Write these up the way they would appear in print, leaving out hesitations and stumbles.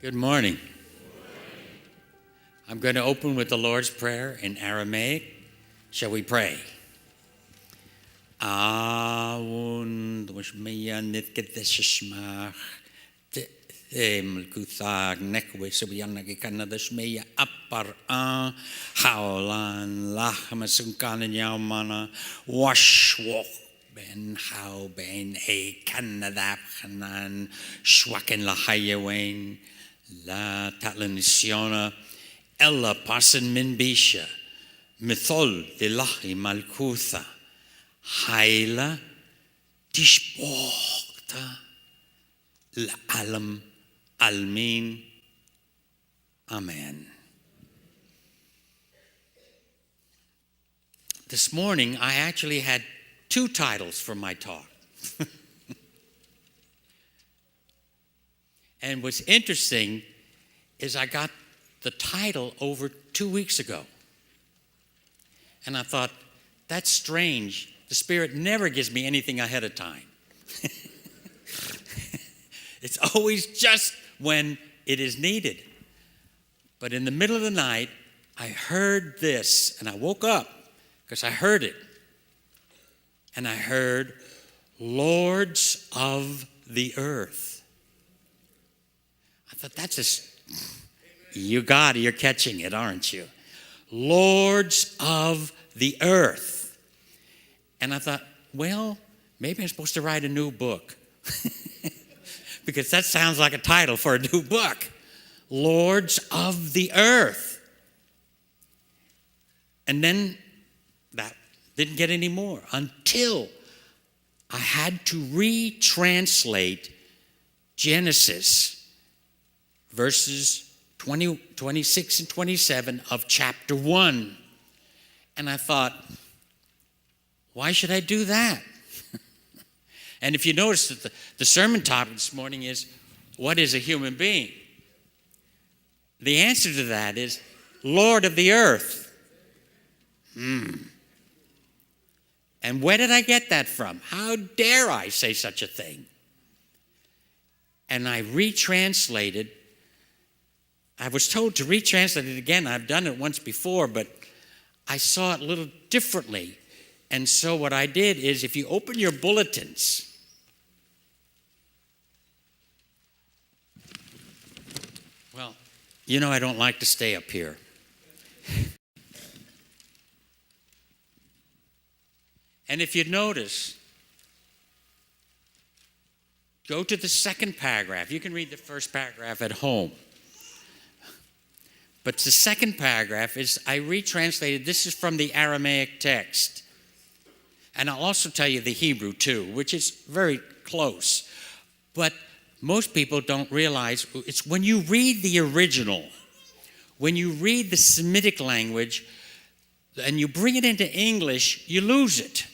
Good morning. I'm going to open with the Lord's Prayer in Aramaic. Shall we pray? Awun washmeya nitketeshmach mulkuthag nekwe subiyana kanadashmeya apar haulan lachmasunkana yaumana washwok ben how ben a kanadap hanan shwaken lahayawain la tatlanisiona ella pasan min bisha mithol dilahi malkutha haila tishbokta l'alam almin. Amen. This morning I actually had two titles for my talk. And what's interesting is I got the title over 2 weeks ago. And I thought, that's strange. The Spirit never gives me anything ahead of time. It's always just when it is needed. But in the middle of the night, I heard this, and I woke up because I heard it. And I heard, Lords of the Earth. I thought, you got it, you're catching it, aren't you? Lords of the Earth. And I thought, well, maybe I'm supposed to write a new book. Because that sounds like a title for a new book. Lords of the Earth. And then that didn't get any more until I had to retranslate Genesis verses 20, 26 and 27 of chapter 1. And I thought, why should I do that? And if you notice that the sermon topic this morning is, what is a human being? The answer to that is, Lord of the earth. And where did I get that from? How dare I say such a thing? And I retranslated. I was told to retranslate it again. I've done it once before, but I saw it a little differently. And so what I did is, if you open your bulletins, well, you know I don't like to stay up here. And if you notice, go to the second paragraph. You can read the first paragraph at home. But the second paragraph is, I retranslated, this is from the Aramaic text. And I'll also tell you the Hebrew too, which is very close. But most people don't realize, it's when you read the original, when you read the Semitic language, and you bring it into English, you lose it.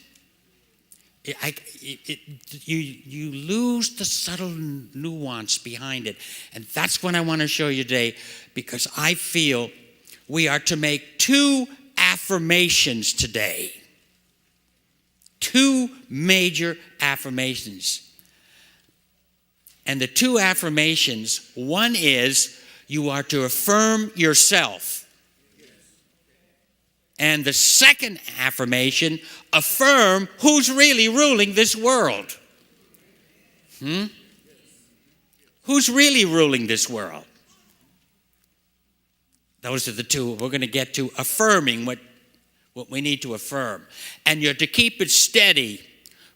You lose the subtle nuance behind it. And that's what I want to show you today, because I feel we are to make two affirmations today. Two major affirmations. And the two affirmations, one is you are to affirm yourself. And the second affirmation, affirm who's really ruling this world. Who's really ruling this world? Those are the two. We're going to get to affirming what we need to affirm. And you're to keep it steady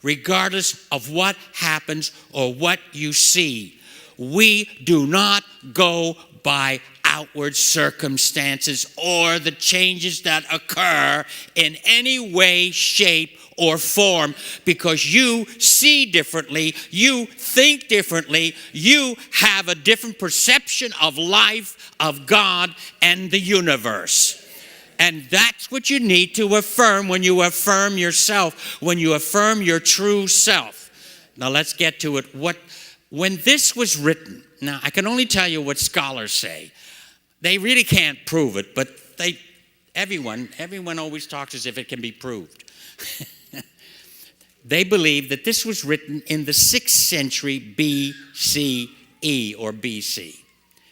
regardless of what happens or what you see. We do not go by outward circumstances or the changes that occur in any way, shape, or form, because you see differently, you think differently, you have a different perception of life, of God, and the universe. And that's what you need to affirm when you affirm yourself, when you affirm your true self. Now let's get to it. When this was written, now I can only tell you what scholars say. They really can't prove it, but everyone always talks as if it can be proved. They believe that this was written in the 6th century BCE or BC.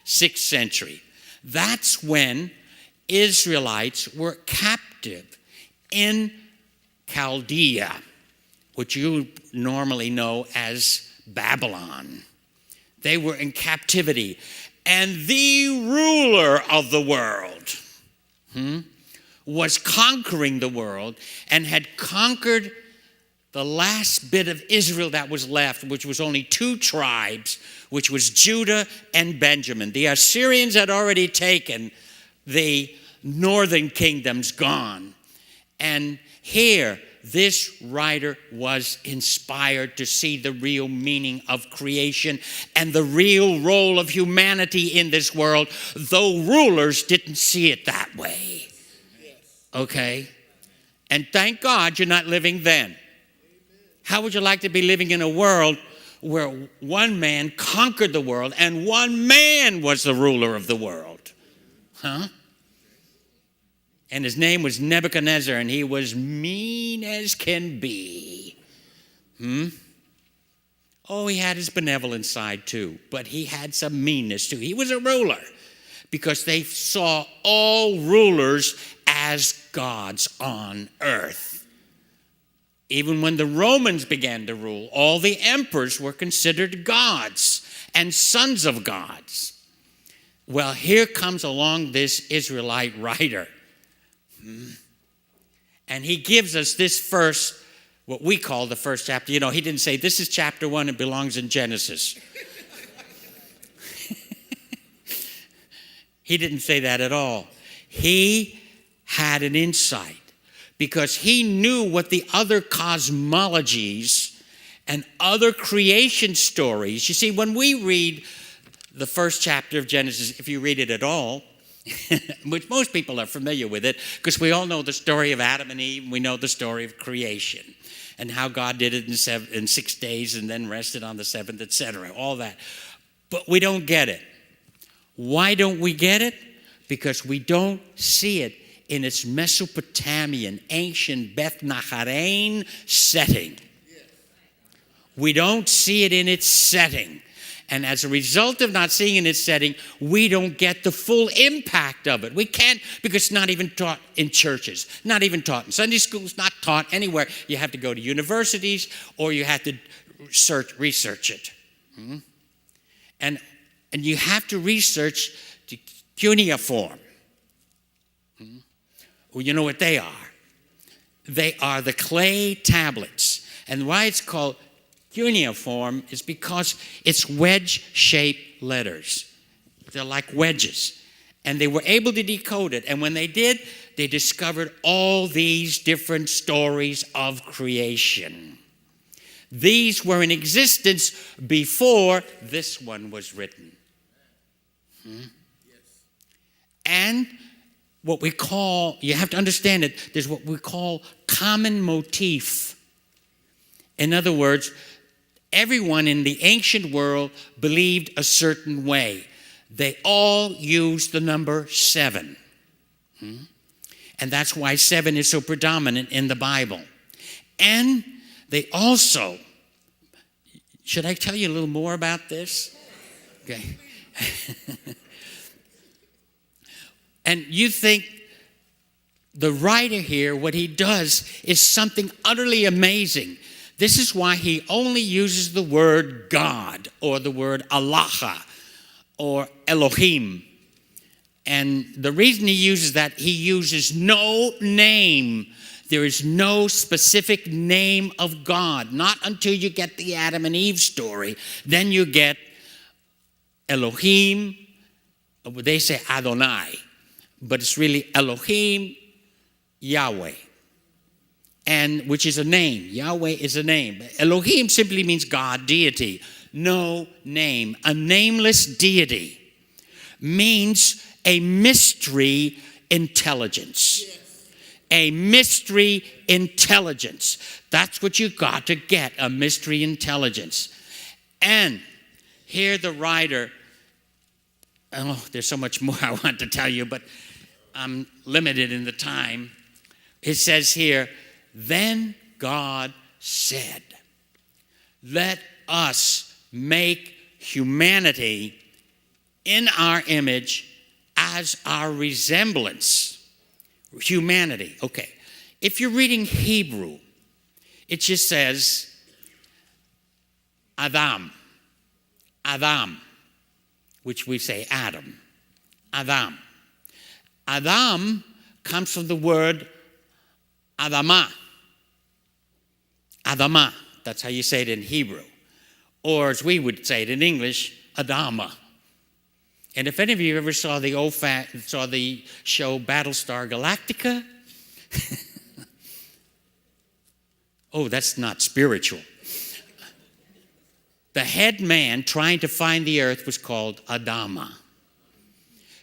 6th century. That's when Israelites were captive in Chaldea, which you normally know as Babylon. They were in captivity. And the ruler of the world was conquering the world and had conquered the last bit of Israel that was left, which was only 2 tribes, which was Judah and Benjamin. The Assyrians had already taken the northern kingdoms, gone. And here, this writer was inspired to see the real meaning of creation and the real role of humanity in this world, though rulers didn't see it that way. Okay? And thank God you're not living then. How would you like to be living in a world where one man conquered the world and one man was the ruler of the world? Huh? And his name was Nebuchadnezzar, and he was mean as can be. Oh, he had his benevolent side too, but he had some meanness too. He was a ruler because they saw all rulers as gods on earth. Even when the Romans began to rule, all the emperors were considered gods and sons of gods. Well, here comes along this Israelite writer. And he gives us this first, what we call the first chapter. You know, he didn't say, this is chapter 1, it belongs in Genesis. He didn't say that at all. He had an insight because he knew what the other cosmologies and other creation stories. You see, when we read the first chapter of Genesis, if you read it at all, which most people are familiar with it because we all know the story of Adam and Eve, and we know the story of creation and how God did it in 6 days and then rested on the 7th, etc., all that. But we don't get it. Why don't we get it? Because we don't see it in its Mesopotamian, ancient Beth Nacharain setting. We don't see it in its setting. And as a result of not seeing it in its setting, we don't get the full impact of it. We can't, because it's not even taught in churches, not even taught in Sunday schools, not taught anywhere. You have to go to universities or you have to research it. And you have to research the cuneiform. Well, you know what they are? They are the clay tablets. And why it's called cuneiform is because it's wedge-shaped letters. They're like wedges. And they were able to decode it. And when they did, they discovered all these different stories of creation. These were in existence before this one was written. And what we call, you have to understand it, there's what we call common motif. In other words, everyone in the ancient world believed a certain way. They all used the number 7. And that's why 7 is so predominant in the Bible. And they also, should I tell you a little more about this? Okay. And you think the writer here, what he does is something utterly amazing. This is why he only uses the word God or the word Allah or Elohim. And the reason he uses that, he uses no name. There is no specific name of God. Not until you get the Adam and Eve story. Then you get Elohim. They say Adonai. But it's really Elohim, Yahweh. And which is a name. Yahweh is a name. Elohim simply means God, deity. No name. A nameless deity means a mystery intelligence. A mystery intelligence. That's what you got to get, a mystery intelligence. And here the writer, oh, there's so much more I want to tell you, but I'm limited in the time. It says here, then God said, let us make humanity in our image as our resemblance. Humanity. Okay. If you're reading Hebrew, it just says Adam, which we say Adam. Adam comes from the word Adamah. That's how you say it in Hebrew. Or as we would say it in English, Adama. And if any of you ever saw the show Battlestar Galactica, oh, that's not spiritual. The head man trying to find the earth was called Adama.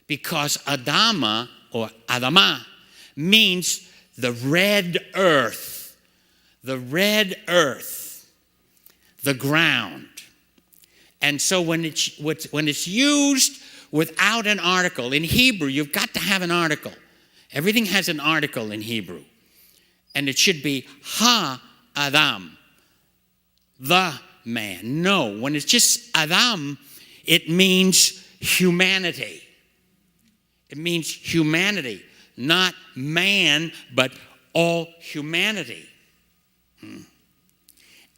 Because Adama, or Adama, means the red earth. The red earth. The ground. And so when it's used without an article, in Hebrew, you've got to have an article. Everything has an article in Hebrew. And it should be Ha-Adam, the man. No, when it's just Adam, it means humanity. It means humanity, not man, but all humanity.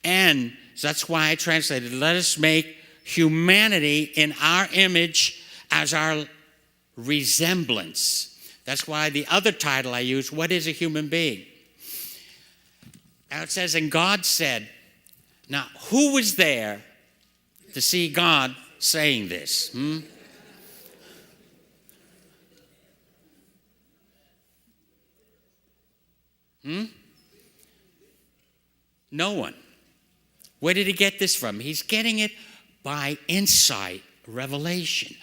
And that's why I translated, let us make humanity in our image as our resemblance. That's why the other title I use, what is a human being? Now it says, and God said, now who was there to see God saying this? No one. Where did he get this from? He's getting it by insight, revelation,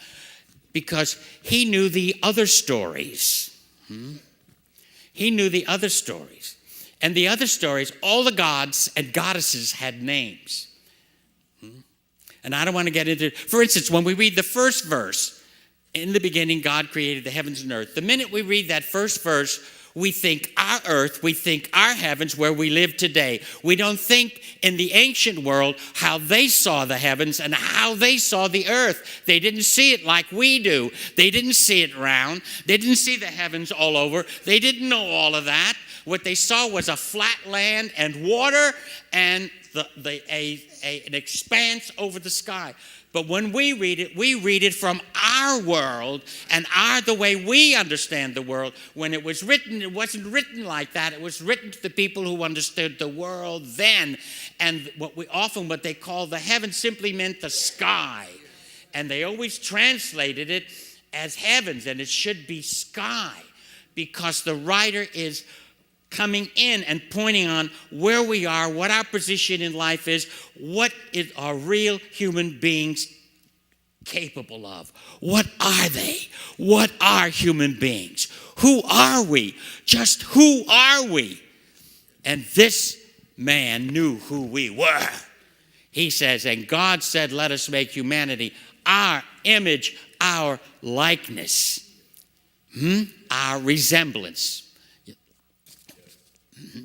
because he knew the other stories. He knew the other stories. And the other stories, all the gods and goddesses had names. And I don't want to get into it. For instance, when we read the first verse, in the beginning God created the heavens and earth. The minute we read that first verse, we think our earth, we think our heavens where we live today. We don't think in the ancient world how they saw the heavens and how they saw the earth. They didn't see it like we do. They didn't see it round. They didn't see the heavens all over. They didn't know all of that. What they saw was a flat land and water and an expanse over the sky. But when we read it from our world and the way we understand the world. When it was written, it wasn't written like that. It was written to the people who understood the world then. And what they call the heaven simply meant the sky. And they always translated it as heavens, and it should be sky, because the writer is coming in and pointing on where we are, what our position in life is, what are real human beings capable of. What are they? What are human beings? Who are we? Just who are we? And this man knew who we were. He says, and God said, let us make humanity our image, our likeness, our resemblance.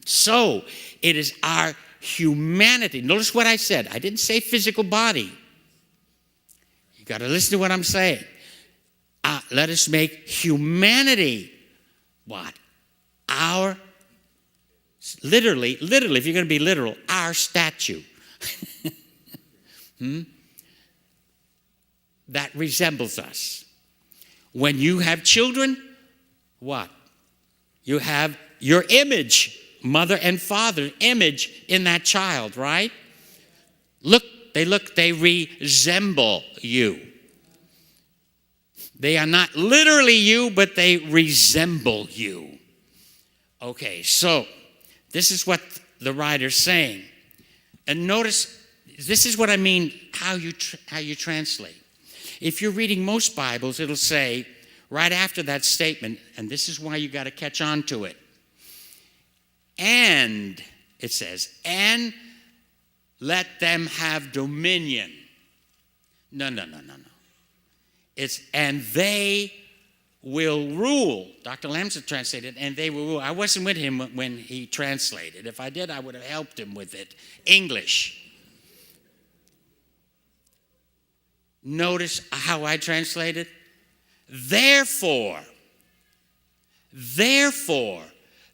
So it is our humanity. Notice what I said. I didn't say physical body. You got to listen to what I'm saying. Let us make humanity what? Our, literally, if you're going to be literal, our statue. That resembles us. When you have children, what? You have your image, mother and father image in that child, right? They resemble you. They are not literally you, but they resemble you. Okay, so this is what the writer's saying. And notice, this is what I mean, how you translate. If you're reading most Bibles, it'll say, right after that statement, and this is why you got to catch on to it. And, it says, and let them have dominion. No. It's, and they will rule. Dr. Lamson translated, and they will rule. I wasn't with him when he translated. If I did, I would have helped him with it. English. Notice how I translate it. Therefore,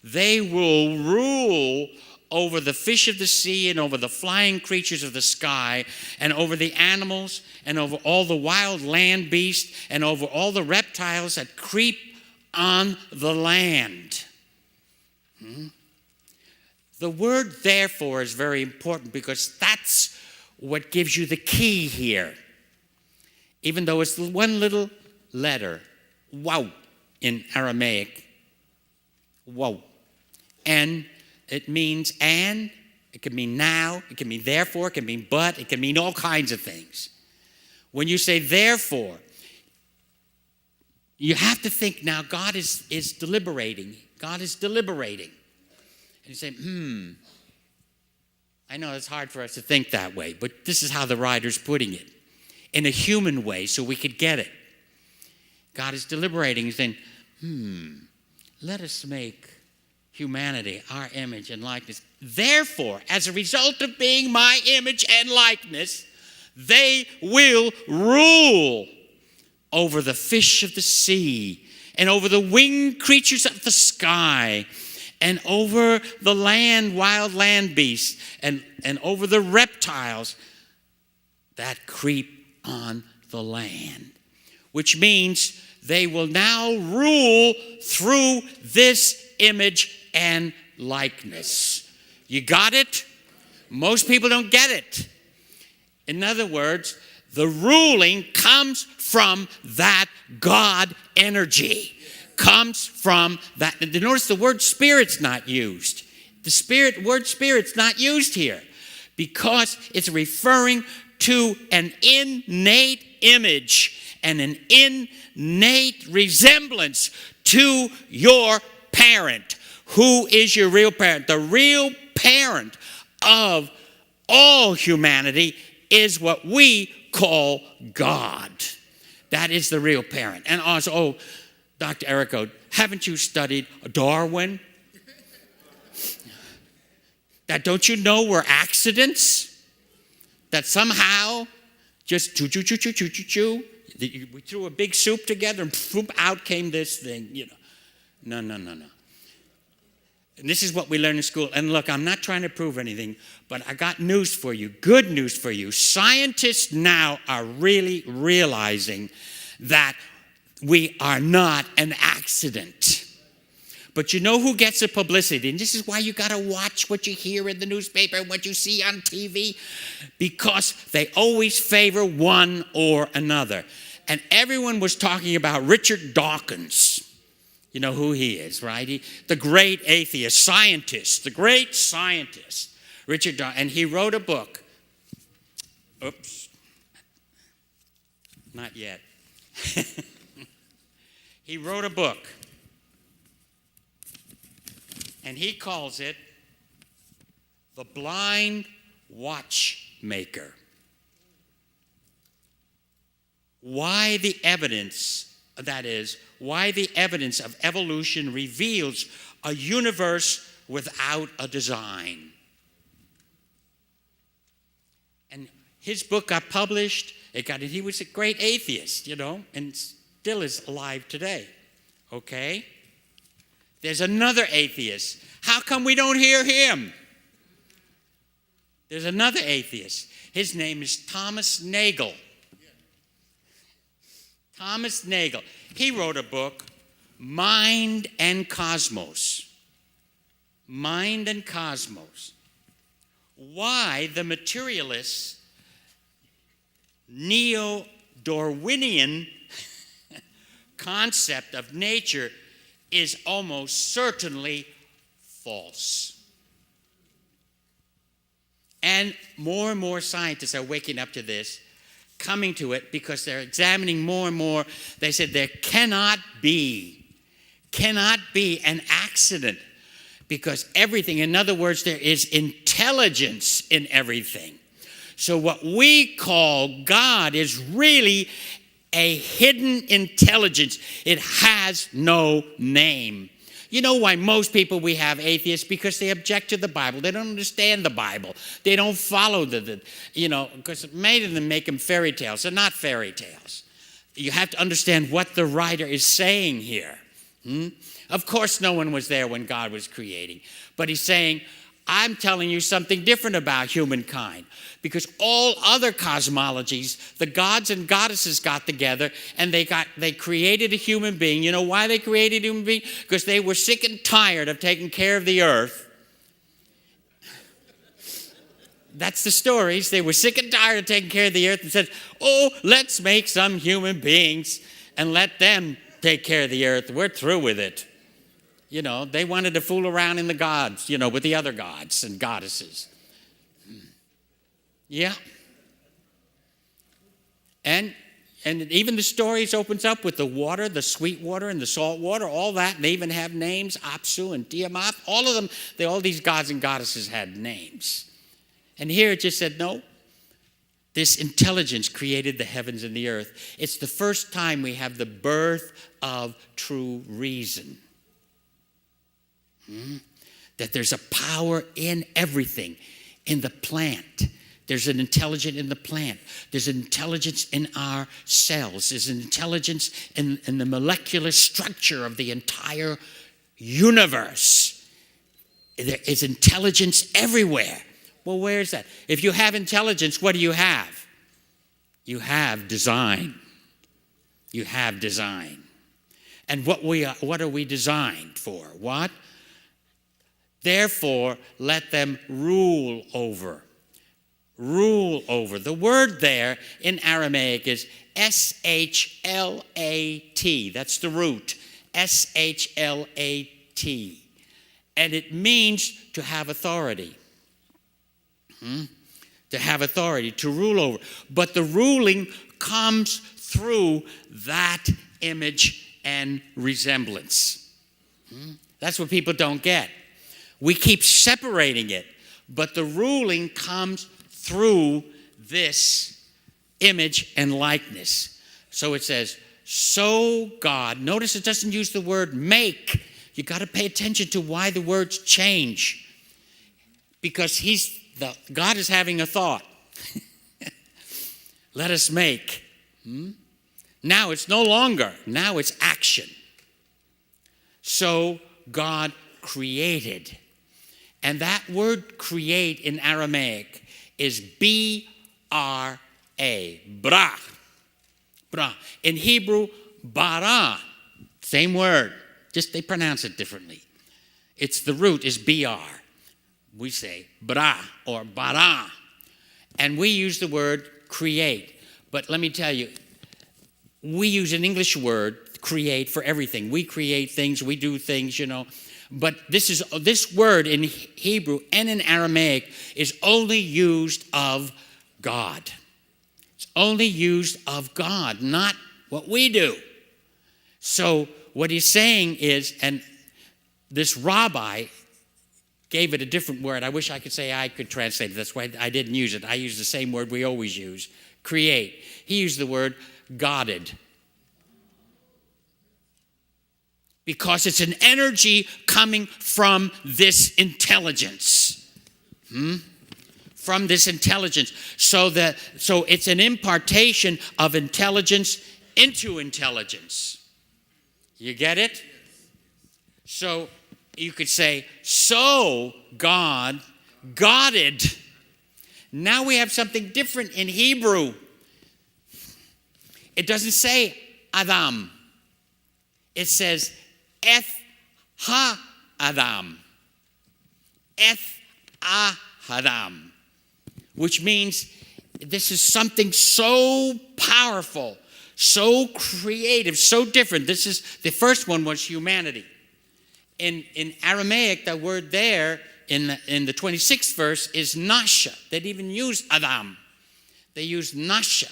they will rule over the fish of the sea and over the flying creatures of the sky and over the animals and over all the wild land beasts and over all the reptiles that creep on the land. The word therefore is very important because that's what gives you the key here. Even though it's one little letter, wow, in Aramaic, wow. And it means and, it can mean now, it can mean therefore, it can mean but, it can mean all kinds of things. When you say therefore, you have to think now God is deliberating. God is deliberating. And you say, I know it's hard for us to think that way, but this is how the writer's putting it. In a human way so we could get it. God is deliberating. He's saying, let us make humanity our image and likeness. Therefore, as a result of being my image and likeness, they will rule over the fish of the sea and over the winged creatures of the sky and over the land, wild land beasts and over the reptiles that creep on the land. Which means they will now rule through this image and likeness. You got it? Most people don't get it. In other words, the ruling comes from that God energy. Comes from that. Notice the word spirit's not used. The word spirit's not used here because it's referring to an innate image and an innate resemblance to your parent. Who is your real parent? The real parent of all humanity is what we call God. That is the real parent. And also, Dr. Errico, haven't you studied Darwin? That don't you know we're accidents? That somehow just choo. We threw a big soup together and boom, out came this thing, No. And this is what we learn in school. And look, I'm not trying to prove anything, but I got news for you, good news for you. Scientists now are really realizing that we are not an accident. But you know who gets the publicity? And this is why you got to watch what you hear in the newspaper and what you see on TV. Because they always favor one or another. And everyone was talking about Richard Dawkins. You know who he is, right? The great atheist, scientist, the great scientist, Richard Dawkins. And he wrote a book. Oops. Not yet. He wrote a book. And he calls it The Blind Watchmaker. Why the evidence of evolution reveals a universe without a design. And his book got published. He was a great atheist, and still is alive today. Okay? There's another atheist. How come we don't hear him? There's another atheist. His name is Thomas Nagel. Thomas Nagel. He wrote a book, Mind and Cosmos. Mind and Cosmos. Why the materialist, neo-Darwinian concept of nature is almost certainly false. And more scientists are waking up to this, coming to it because they're examining more and more. They said there cannot be an accident because everything, in other words, there is intelligence in everything. So what we call God is really a hidden intelligence. It has no name. You know why most people we have atheists? Because they object to the Bible. They don't understand the Bible. They don't follow because many of them make them fairy tales. They're not fairy tales. You have to understand what the writer is saying here. Of course, no one was there when God was creating. But he's saying, I'm telling you something different about humankind. Because all other cosmologies, the gods and goddesses got together and they created a human being. You know why they created a human being? Because they were sick and tired of taking care of the earth. That's the stories. They were sick and tired of taking care of the earth and said, let's make some human beings and let them take care of the earth. We're through with it. They wanted to fool around in the gods, with the other gods and goddesses. Yeah. And even the stories opens up with the water, the sweet water and the salt water, all that. They even have names, Apsu and Tiamat. All of them, all these gods and goddesses had names. And here it just said, no, this intelligence created the heavens and the earth. It's the first time we have the birth of true reason. That there's a power in everything, in the plant. There's an intelligence in the plant. There's an intelligence in our cells. There's an intelligence in the molecular structure of the entire universe. There is intelligence everywhere. Well, where is that? If you have intelligence, what do you have? You have design. You have design. And what are we designed for? What? Therefore, let them rule over. Rule over. The word there in Aramaic is S-H-L-A-T. That's the root. S-H-L-A-T. And it means to have authority. To have authority, to rule over. But the ruling comes through that image and resemblance. That's what people don't get. We keep separating it, but the ruling comes through this image and likeness. So it says, so God, notice it doesn't use the word make. You got to pay attention to why the words change. Because God is having a thought. Let us make. Now it's no longer. Now it's action. So God created. And that word create in Aramaic is B-R-A. Bra. Bra. In Hebrew, bara. Same word. Just they pronounce it differently. The root is B-R. We say bra or bara. And we use the word create. But let me tell you, we use an English word, create, for everything. We create things, we do things, But this word in Hebrew and in Aramaic is only used of God. It's only used of God, not what we do. So what he's saying is, and this rabbi gave it a different word. I wish I could say I could translate it. That's why I didn't use it. I used the same word we always use, create. He used the word godded. Because it's an energy coming from this intelligence. From this intelligence. So it's an impartation of intelligence into intelligence. You get it? So you could say, so God godded. Now we have something different in Hebrew. It doesn't say Adam. It says Eth ha-Adam. Eth ah-Adam. Which means this is something so powerful, so creative, so different. The first one was humanity. In Aramaic, the word there in the 26th verse is nasha. They didn't even use Adam. They used nasha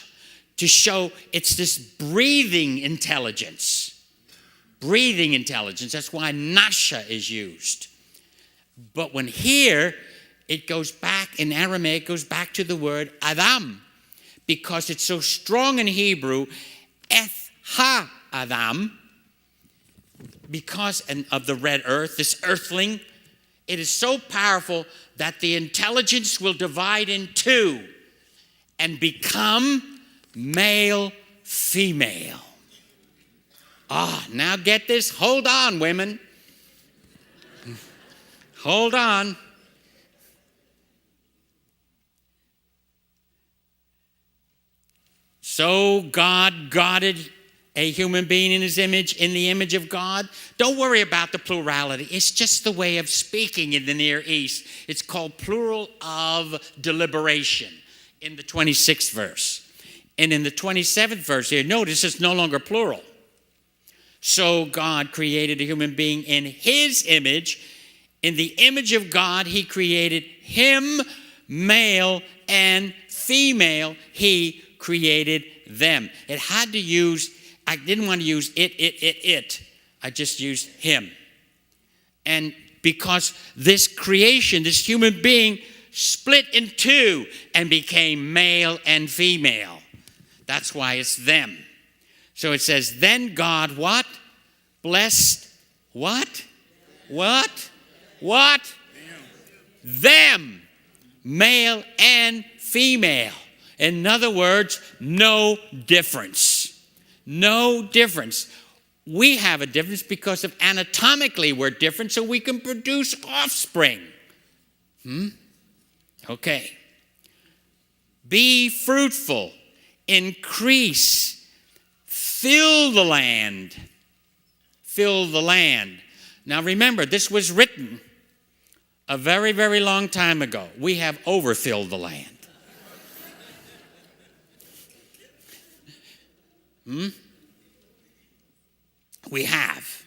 to show it's this breathing intelligence. Breathing intelligence. That's why nasha is used. But when here, it goes back, in Aramaic, it goes back to the word Adam. Because it's so strong in Hebrew, Eth ha-Adam. because of the red earth, this earthling, it is so powerful that the intelligence will divide in two and become male, female. Now get this. Hold on, women. Hold on. So God guarded a human being in his image, in the image of God. Don't worry about the plurality. It's just the way of speaking in the Near East. It's called plural of deliberation in the 26th verse. And in the 27th verse here, notice it's no longer plural. So God created a human being in his image. In the image of God, he created him, male and female. He created them. It had to use, I didn't want to use it. I just used him. And because this creation, this human being, split in two and became male and female. That's why it's them. So it says, then God what? Blessed what? What? What? Them. Male and female. In other words, no difference. No difference. We have a difference because of anatomically we're different, so we can produce offspring. Okay. Be fruitful, increase, fill the land. Fill the land. Now remember, this was written a very, very long time ago. We have overfilled the land. We have.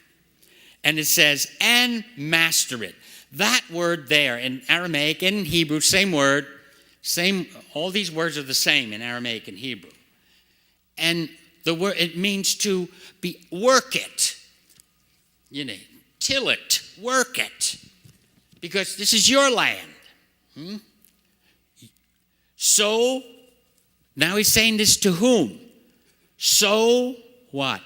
And it says, and master it. That word there in Aramaic and in Hebrew, same word, all these words are the same in Aramaic and Hebrew. And the word, it means to work it. You know, till it, work it. Because this is your land. So, now he's saying this to whom? So what?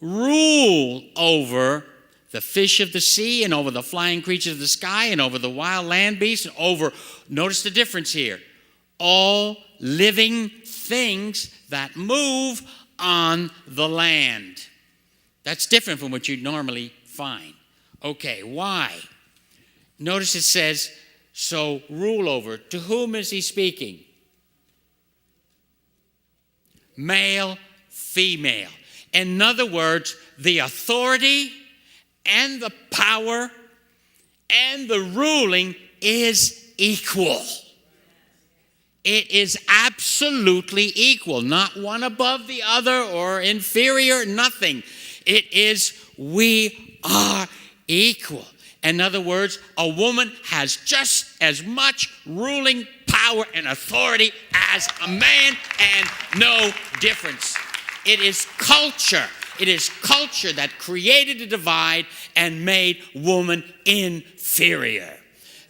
Rule over the fish of the sea and over the flying creatures of the sky and over the wild land beasts and over, notice the difference here, all living things that move on the land. That's different from what you'd normally find. Okay, why? Notice it says, so rule over. To whom is he speaking? Male, female. In other words, the authority and the power and the ruling is equal. It is absolutely equal, not one above the other or inferior, nothing. It is, we are equal. In other words, a woman has just as much ruling power and authority as a man, and no difference. It is culture. It is culture that created a divide and made woman inferior.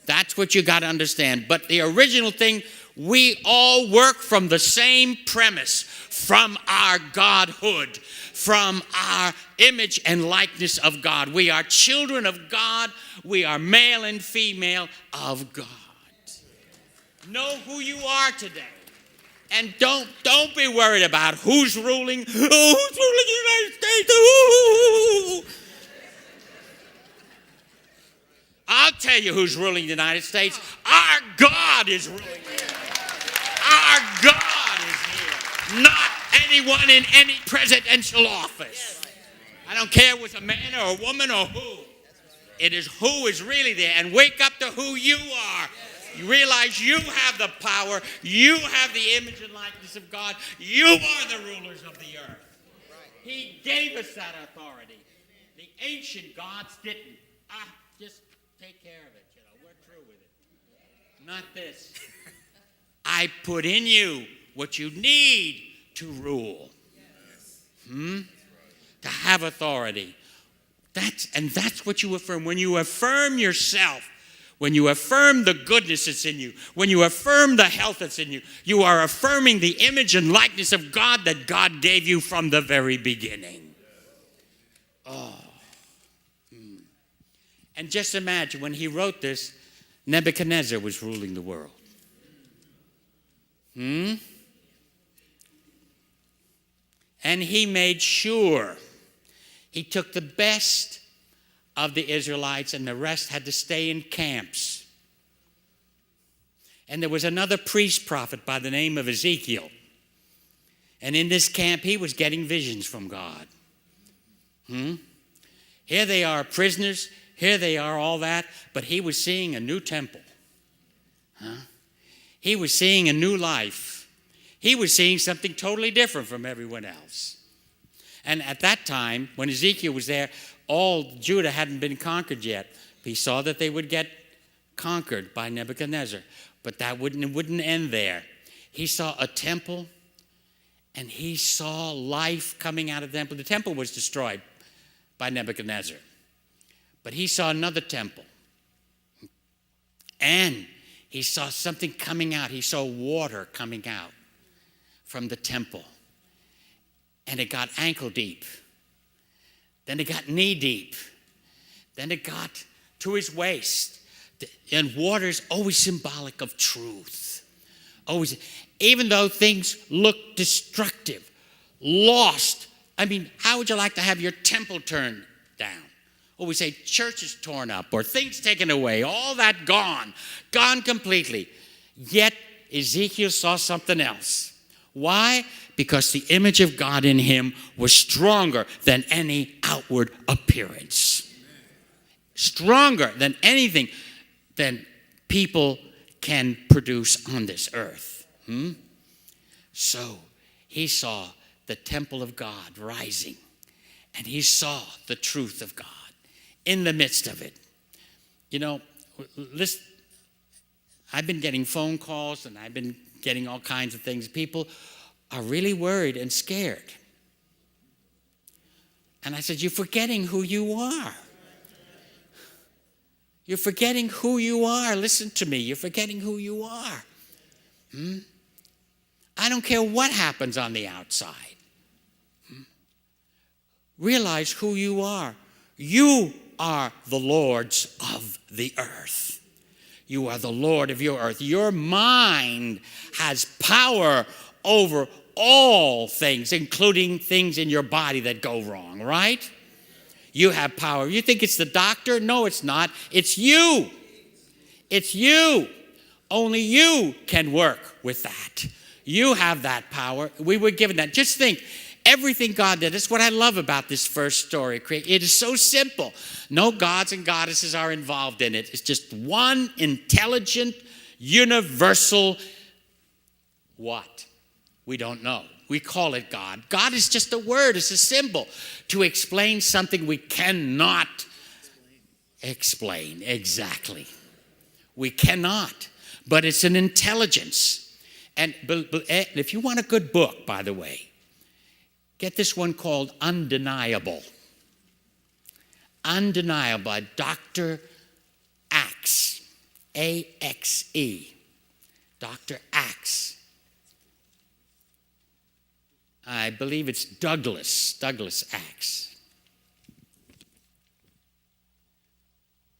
That's what you got to understand. But the original thing, we all work from the same premise, from our godhood, from our image and likeness of God. We are children of God. We are male and female of God. Know who you are today. And don't be worried about who's ruling. Who's ruling the United States? Ooh. I'll tell you who's ruling the United States. Our God is ruling here. Our God is here. Not anyone in any presidential office. I don't care if it's a man or a woman or who. It is who is really there. And wake up to who you are. You realize you have the power. You have the image and likeness of God. You are the rulers of the earth. He gave us that authority. The ancient gods didn't. Just take care of it. We're through with it. Not this. I put in you what you need to rule. To have authority. That's what you affirm. When you affirm yourself, when you affirm the goodness that's in you, when you affirm the health that's in you, you are affirming the image and likeness of God that God gave you from the very beginning. Oh. And just imagine, when he wrote this, Nebuchadnezzar was ruling the world. And he made sure he took the best of the Israelites, and the rest had to stay in camps. And there was another priest prophet by the name of Ezekiel. And in this camp, he was getting visions from God. Here they are, prisoners. Here they are, all that. But he was seeing a new temple. He was seeing a new life. He was seeing something totally different from everyone else. And at that time, when Ezekiel was there, all Judah hadn't been conquered yet. He saw that they would get conquered by Nebuchadnezzar. But that wouldn't end there. He saw a temple, and he saw life coming out of the temple. The temple was destroyed by Nebuchadnezzar. But he saw another temple. And he saw something coming out. He saw water coming out from the temple. And it got ankle deep. Then it got knee deep. Then it got to his waist. And water is always symbolic of truth. Always. Even though things look destructive, lost. I mean, how would you like to have your temple turned down? Or we say churches torn up or things taken away, all that gone completely. Yet Ezekiel saw something else. Why? Because the image of God in him was stronger than any outward appearance. Stronger than anything than people can produce on this earth. So he saw the temple of God rising, and he saw the truth of God in the midst of it. You know, listen, I've been getting phone calls and I've been getting all kinds of things. People are really worried and scared. And I said, you're forgetting who you are. You're forgetting who you are. Listen to me. You're forgetting who you are. I don't care what happens on the outside. Realize who you are. You are the lords of the earth. You are the Lord of your earth. Your mind has power over all things, including things in your body that go wrong, right? You have power. You think it's the doctor? No, it's not. It's you. It's you. Only you can work with that. You have that power. We were given that. Just think, everything God did. That's what I love about this first story. It is so simple. No gods and goddesses are involved in it. It's just one intelligent, universal what? We don't know. We call it God. God is just a word. It's a symbol to explain something we cannot explain. Exactly. We cannot. But it's an intelligence. And if you want a good book, by the way, get this one called Undeniable. Undeniable by Dr. Axe. A-X-E. Dr. Axe. I believe it's Douglas Axe.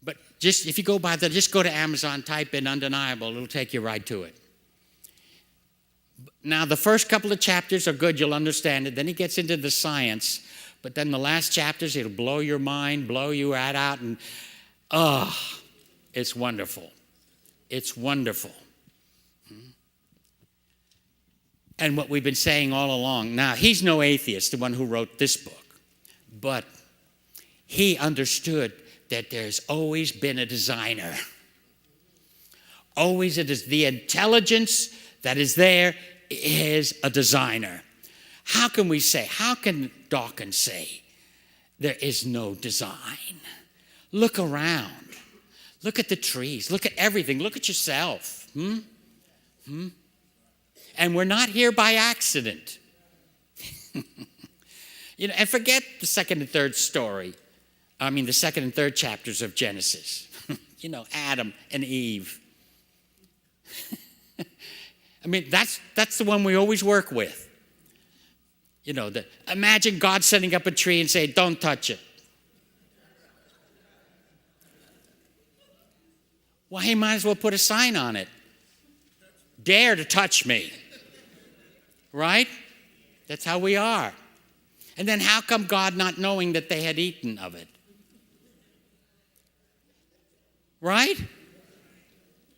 But just if you go by that, just go to Amazon, type in Undeniable, it'll take you right to it. Now, the first couple of chapters are good, you'll understand it. Then he gets into the science, but then the last chapters, it'll blow your mind, blow you right out, and it's wonderful. It's wonderful. And what we've been saying all along, now, he's no atheist, the one who wrote this book, but he understood that there's always been a designer. Always it is the intelligence that is there is a designer. How can Dawkins say there is no design? Look around. Look at the trees. Look at everything. Look at yourself. And we're not here by accident. And forget the second and third chapters of Genesis. Adam and Eve. That's the one we always work with. Imagine God setting up a tree and saying, don't touch it. Well, he might as well put a sign on it. Dare to touch me. Right? That's how we are. And then how come God not knowing that they had eaten of it? Right?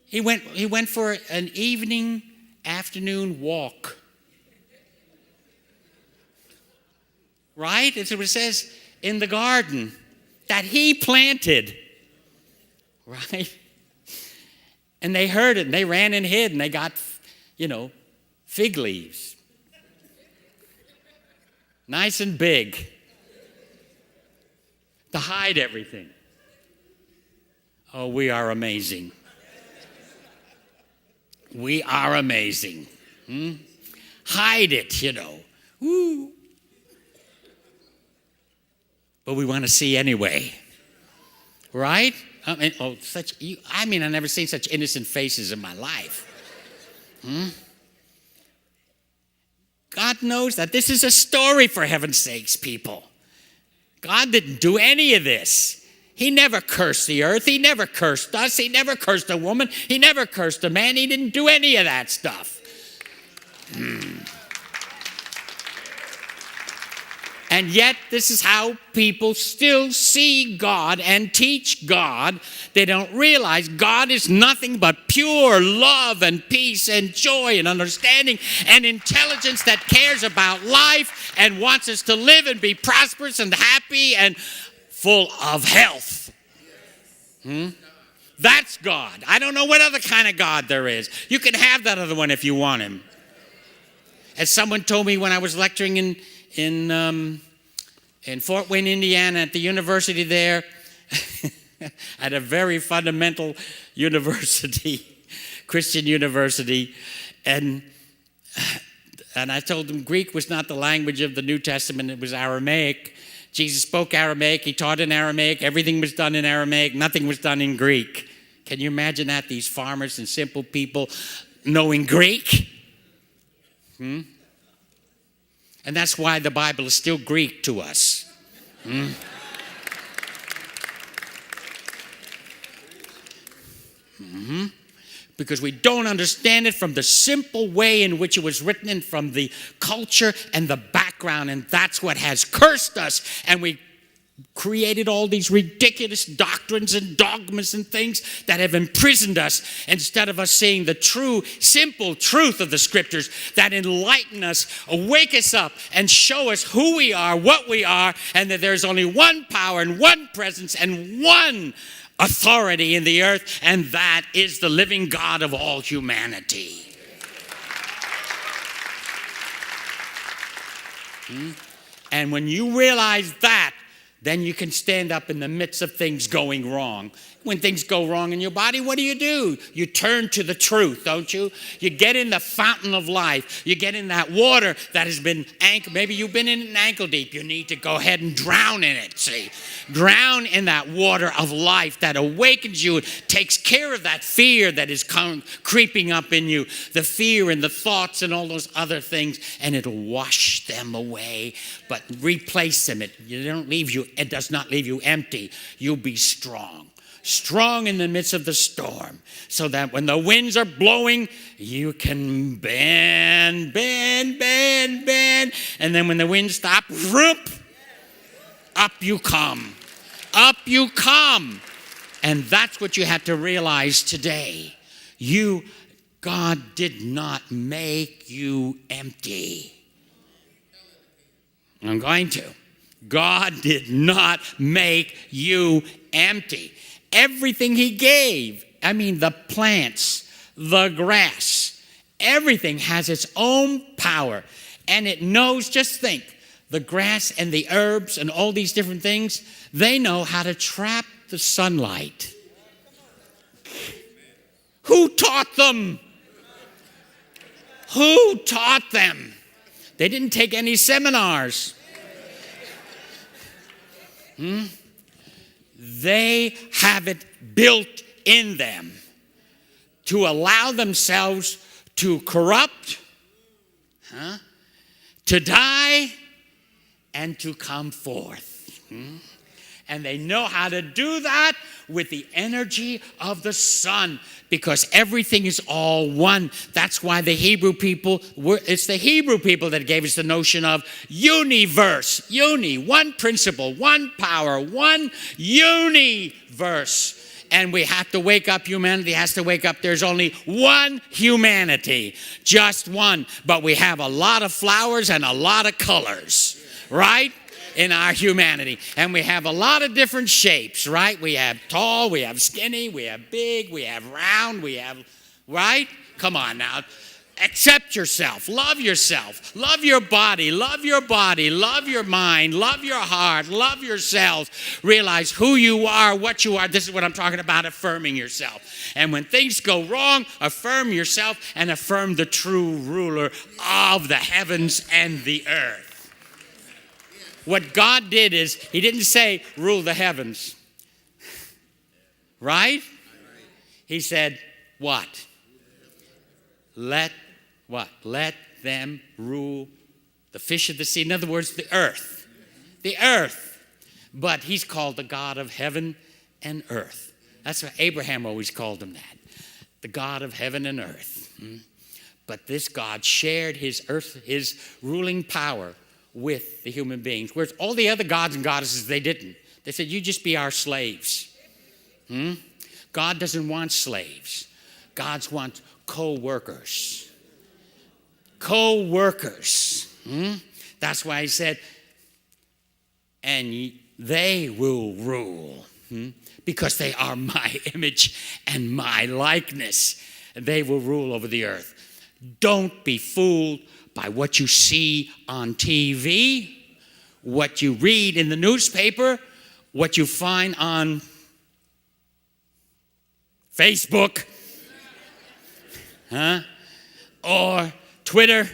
He went for an afternoon walk. Right? It's what it says in the garden that he planted. Right? And they heard it and they ran and hid and they got, fig leaves. Nice and big. To hide everything. Oh, we are amazing. We are amazing. Hide it, Woo. But we want to see anyway. Right? I've never seen such innocent faces in my life. God knows that this is a story, for heaven's sakes, people. God didn't do any of this. He never cursed the earth. He never cursed us. He never cursed a woman. He never cursed a man. He didn't do any of that stuff. And yet, this is how people still see God and teach God. They don't realize God is nothing but pure love and peace and joy and understanding and intelligence that cares about life and wants us to live and be prosperous and happy and full of health. That's God. I don't know what other kind of God there is. You can have that other one if you want him. As someone told me when I was lecturing in Fort Wayne, Indiana, at the university there, at a very fundamental university, Christian university, and I told them Greek was not the language of the New Testament, it was Aramaic. Jesus spoke Aramaic, he taught in Aramaic, everything was done in Aramaic, nothing was done in Greek. Can you imagine that, these farmers and simple people knowing Greek? And that's why the Bible is still Greek to us. Because we don't understand it from the simple way in which it was written and from the culture and the background. And that's what has cursed us. And we created all these ridiculous doctrines and dogmas and things that have imprisoned us instead of us seeing the true, simple truth of the scriptures that enlighten us, wake us up, and show us who we are, what we are, and that there's only one power and one presence and one authority in the earth, and that is the living God of all humanity. And when you realize that, then you can stand up in the midst of things going wrong. When things go wrong in your body, what do? You turn to the truth, don't you? You get in the fountain of life. You get in that water that has been anchored. Maybe you've been in it ankle deep. You need to go ahead and drown in it, see? Drown in that water of life that awakens you, takes care of that fear that is creeping up in you, the fear and the thoughts and all those other things, and it'll wash them away, but replace them. It does not leave you empty. You'll be strong. Strong in the midst of the storm, so that when the winds are blowing, you can bend, and then when the winds stop, up you come. Up you come. And that's what you have to realize today. God did not make you empty. I'm going to. God did not make you empty. Everything he gave, the plants, the grass, everything has its own power. And it knows, just think, the grass and the herbs and all these different things, they know how to trap the sunlight. Who taught them? Who taught them? They didn't take any seminars. They have it built in them to allow themselves to corrupt, to die, and to come forth. And they know how to do that with the energy of the sun, because everything is all one. That's why the Hebrew people, it's the Hebrew people that gave us the notion of universe. One principle, one power, one universe. And we have to wake up, humanity has to wake up. There's only one humanity, just one. But we have a lot of flowers and a lot of colors, right? In our humanity. And we have a lot of different shapes, right? We have tall, we have skinny, we have big, we have round, we have, right? Come on now. Accept yourself, love your body, love your mind, love your heart, love yourself. Realize who you are, what you are. This is what I'm talking about, affirming yourself. And when things go wrong, affirm yourself and affirm the true ruler of the heavens and the earth. What God did is, he didn't say, rule the heavens. Right? He said, what? Let them rule the fish of the sea. In other words, the earth. The earth. But he's called the God of heaven and earth. That's what Abraham always called him that. The God of heaven and earth. But this God shared his ruling power with the human beings. Whereas all the other gods and goddesses, they didn't. They said, you just be our slaves. God doesn't want slaves. God wants co-workers. Co-workers. That's why he said, and they will rule. Because they are my image and my likeness. And they will rule over the earth. Don't be fooled by what you see on TV, what you read in the newspaper, what you find on Facebook, or Twitter,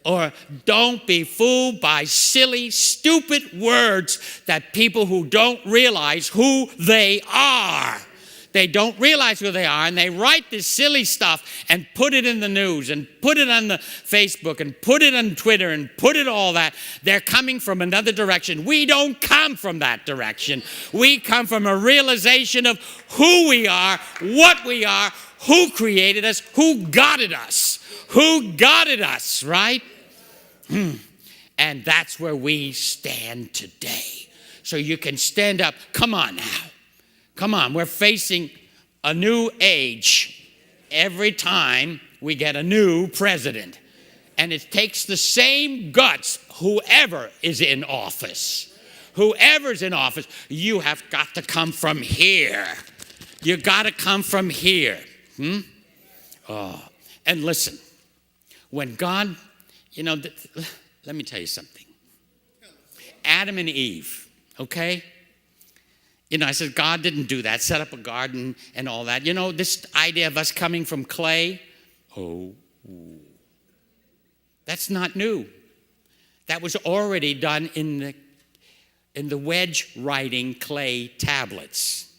or don't be fooled by silly, stupid words that people who don't realize who they are. They don't realize who they are, and they write this silly stuff and put it in the news and put it on the Facebook and put it on Twitter and put it all that. They're coming from another direction. We don't come from that direction. We come from a realization of who we are, what we are, who created us, who guided us. Who guided us, right? And that's where we stand today. So you can stand up. Come on now. Come on, we're facing a new age every time we get a new president. And it takes the same guts, whoever is in office. Whoever's in office, you have got to come from here. You got to come from here. And listen, when God, let me tell you something. Adam and Eve, okay? I said, God didn't do that, set up a garden and all that. This idea of us coming from clay, that's not new. That was already done in the wedge writing clay tablets.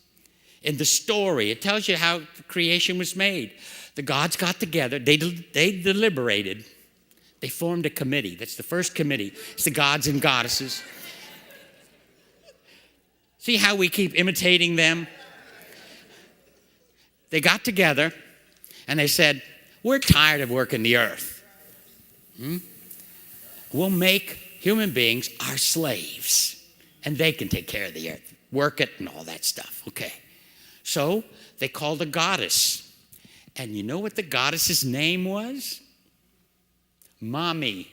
In the story, it tells you how creation was made. The gods got together, they deliberated, they formed a committee. That's the first committee. It's the gods and goddesses. See how we keep imitating them? They got together and they said, we're tired of working the earth. We'll make human beings our slaves and they can take care of the earth, work it and all that stuff. Okay. So they called a goddess. And you know what the goddess's name was? Mommy.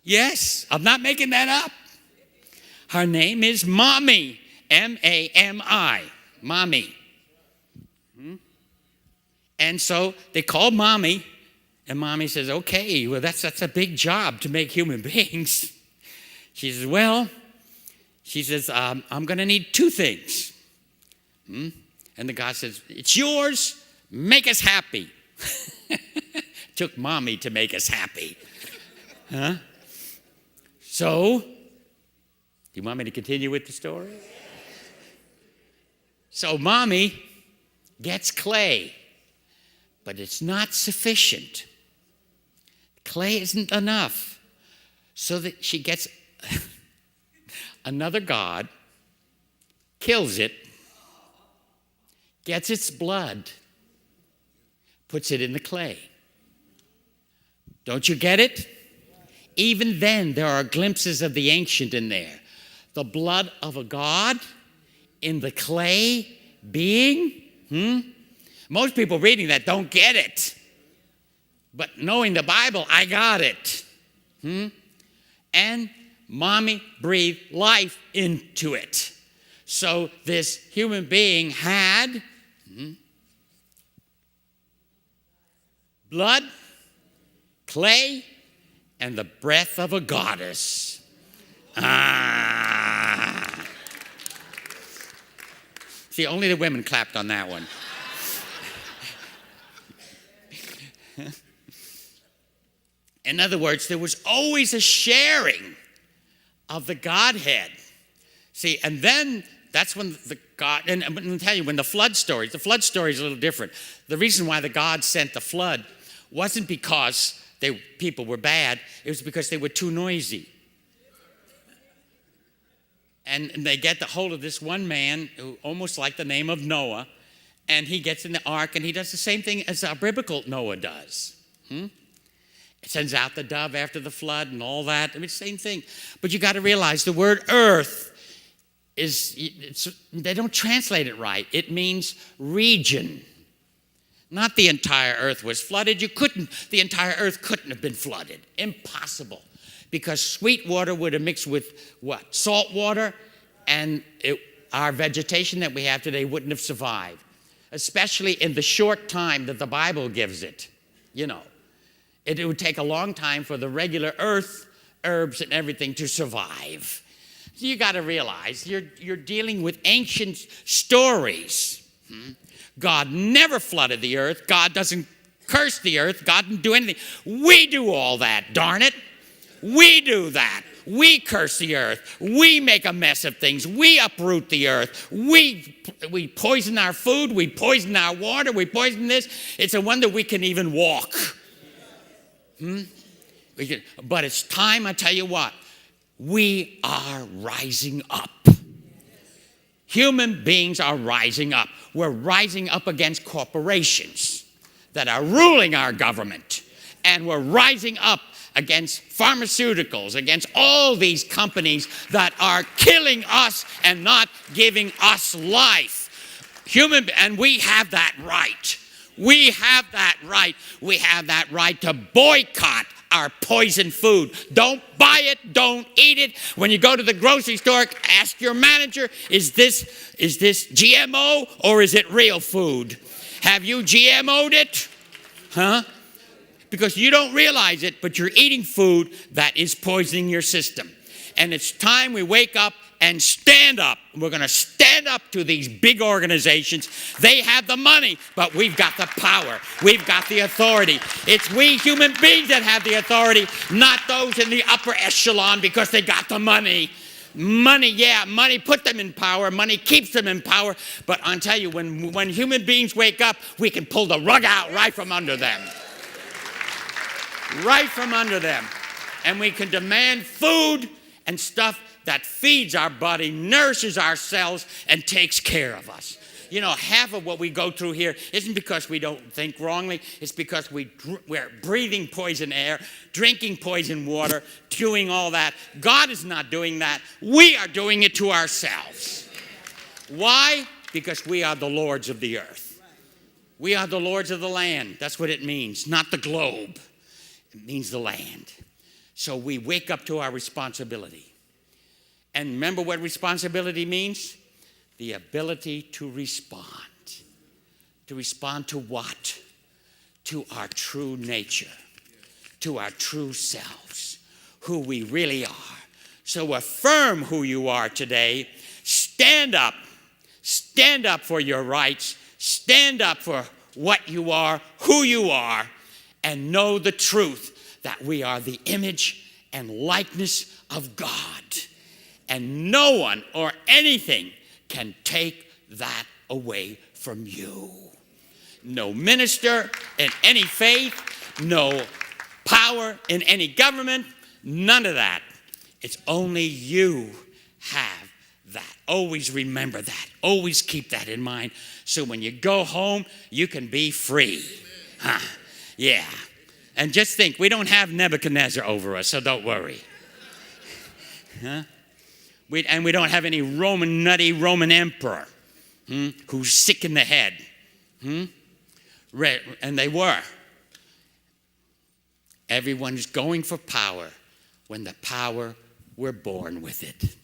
Yes, I'm not making that up. Her name is Mommy, M-A-M-I, Mommy. And so they called Mommy, and Mommy says, okay, well, that's a big job to make human beings. She says, I'm going to need two things. And the God says, it's yours, make us happy. Took Mommy to make us happy. So, do you want me to continue with the story? So Mommy gets clay, but it's not sufficient. Clay isn't enough. So that she gets another god, kills it, gets its blood, puts it in the clay. Don't you get it? Even then, there are glimpses of the ancient in there. The blood of a god in the clay being. Most people reading that don't get it. But knowing the Bible, I got it. And mommy breathed life into it. So this human being had blood, clay, and the breath of a goddess. See, only the women clapped on that one. In other words, there was always a sharing of the Godhead. See, and then that's when the God, and I'm going to tell you, when the flood story is a little different. The reason why the God sent the flood wasn't because people were bad, it was because they were too noisy. And they get the hold of this one man who almost like the name of Noah, and he gets in the ark, and he does the same thing as our biblical Noah does. It sends out the dove after the flood and all that. I mean, same thing. But you got to realize the word earth they don't translate it right. It means region. Not the entire earth was flooded. The entire earth couldn't have been flooded. Impossible. Because sweet water would have mixed with what? Salt water, and our vegetation that we have today wouldn't have survived. Especially in the short time that the Bible gives it. You know, it would take a long time for the regular earth, herbs, and everything to survive. So you got to realize you're dealing with ancient stories. God never flooded the earth. God doesn't curse the earth. God didn't do anything. We do all that, darn it. We do that. We curse the earth. We make a mess of things. We uproot the earth. We poison our food. We poison our water. We poison this. It's a wonder we can even walk. But it's time, I tell you what, we are rising up. Human beings are rising up. We're rising up against corporations that are ruling our government. And we're rising up against pharmaceuticals, against all these companies that are killing us and not giving us life. And we have that right. We have that right. We have that right to boycott our poison food. Don't buy it. Don't eat it. When you go to the grocery store, ask your manager, is this GMO or is it real food? Have you GMO'd it? Because you don't realize it, but you're eating food that is poisoning your system. And it's time we wake up and stand up. We're going to stand up to these big organizations. They have the money, but we've got the power. We've got the authority. It's we human beings that have the authority, not those in the upper echelon because they got the money. Money put them in power. Money keeps them in power. But I'll tell you, when human beings wake up, we can pull the rug out right from under them. Right from under them. And we can demand food and stuff that feeds our body, nourishes our cells, and takes care of us. You know, half of what we go through here isn't because we don't think wrongly. It's because we're breathing poison air, drinking poison water, doing all that. God is not doing that. We are doing it to ourselves. Why? Because we are the lords of the earth. We are the lords of the land. That's what it means, not the globe. It means the land. So we wake up to our responsibility. And remember what responsibility means? The ability to respond. To respond to what? To our true nature. To our true selves. Who we really are. So affirm who you are today. Stand up. Stand up for your rights. Stand up for what you are, who you are. And know the truth that we are the image and likeness of God. And no one or anything can take that away from you. No minister in any faith, no power in any government, none of that. It's only you have that. Always remember that. Always keep that in mind. So when you go home, you can be free. Huh? Yeah. And just think, we don't have Nebuchadnezzar over us, so don't worry. Huh? We don't have any nutty Roman emperor who's sick in the head. And they were. Everyone's going for power when the power we're born with it.